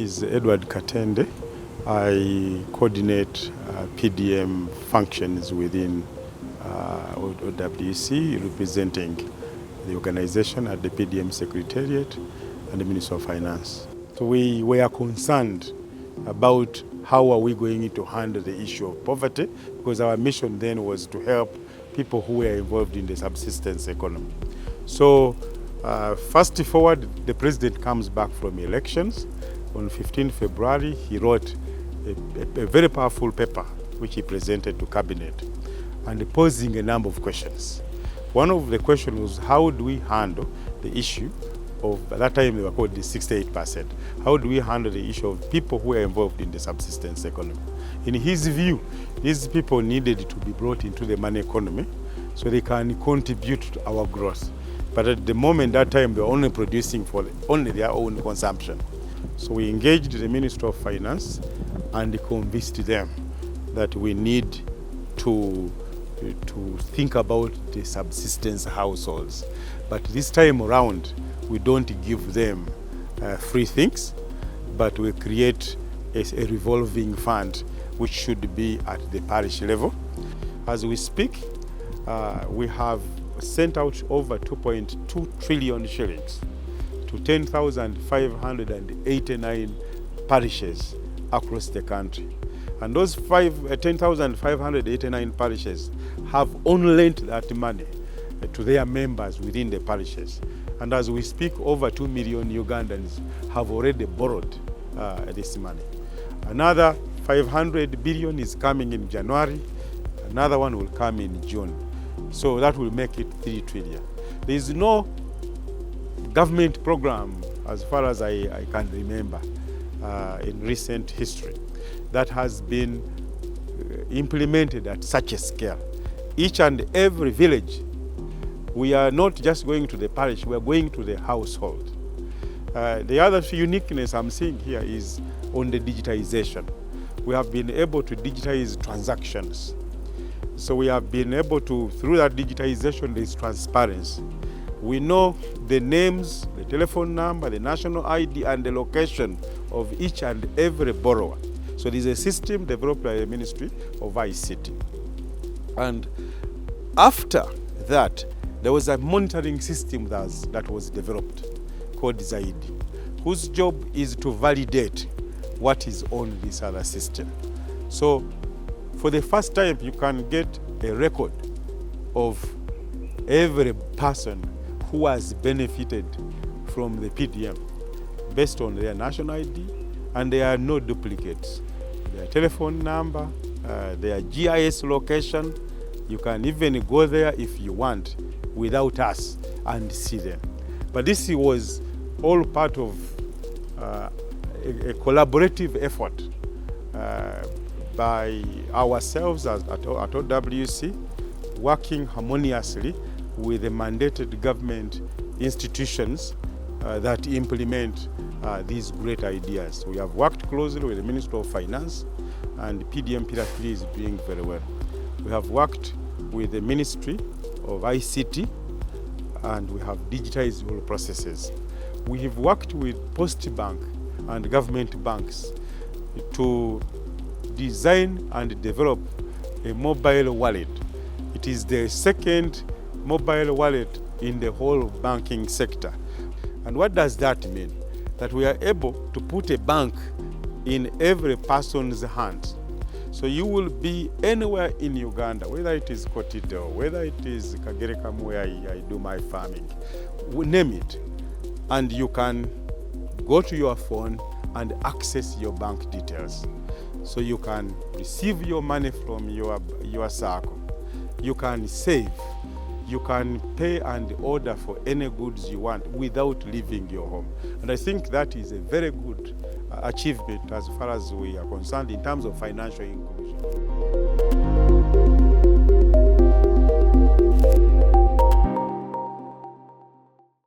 is Edward Katende. I coordinate PDM functions within OWC, representing the organization at the PDM secretariat and the Ministry of Finance. So we were concerned about how are we going to handle the issue of poverty, because our mission then was to help people who were involved in the subsistence economy. So fast forward, the president comes back from elections. On 15 February, he wrote a very powerful paper which he presented to cabinet and posing a number of questions. One of the questions was, how do we handle the issue of, at that time they were called the 68%. How do we handle the issue of people who are involved in the subsistence economy? In his view, these people needed to be brought into the money economy so they can contribute to our growth. But at the moment, that time, they were only producing for only their own consumption. So we engaged the Ministry of Finance and convinced them that we need to think about the subsistence households. But this time around, we don't give them free things, but we create a revolving fund which should be at the parish level. As we speak, we have sent out over 2.2 trillion shillings to 10,589 parishes across the country. And those 10,589 parishes have only lent that money to their members within the parishes. And as we speak, over 2 million Ugandans have already borrowed this money. Another 500 billion is coming in January. Another one will come in June. So that will make it 3 trillion. There is no government program, as far as I can remember, in recent history, that has been implemented at such a scale. Each and every village, we are not just going to the parish, we are going to the household. The other uniqueness I'm seeing here is on the digitization. We have been able to digitize transactions. So we have been able to, through that digitization, there is transparency. We know the names, the telephone number, the national ID, and the location of each and every borrower. So there is a system developed by the Ministry of ICT. And after that, there was a monitoring system that was developed called Zaidi, whose job is to validate what is on this other system. So for the first time, you can get a record of every person who has benefited from the PDM based on their national ID, and there are no duplicates. Their telephone number, their GIS location, you can even go there if you want without us and see them. But this was all part of a collaborative effort by ourselves at OWC, working harmoniously with the mandated government institutions that implement these great ideas. We have worked closely with the Ministry of Finance, and PDM Pillar 3 is doing very well. We have worked with the Ministry of ICT, and we have digitized all processes. We have worked with Post Bank and government banks to design and develop a mobile wallet. It is the second mobile wallet in the whole banking sector. And what does that mean? That we are able to put a bank in every person's hand. So you will be anywhere in Uganda, whether it is Kotito, whether it is Kagerekamu where I do my farming, name it. And you can go to your phone and access your bank details. So you can receive your money from your circle. You can save. You can pay and order for any goods you want without leaving your home. And I think that is a very good achievement as far as we are concerned in terms of financial inclusion.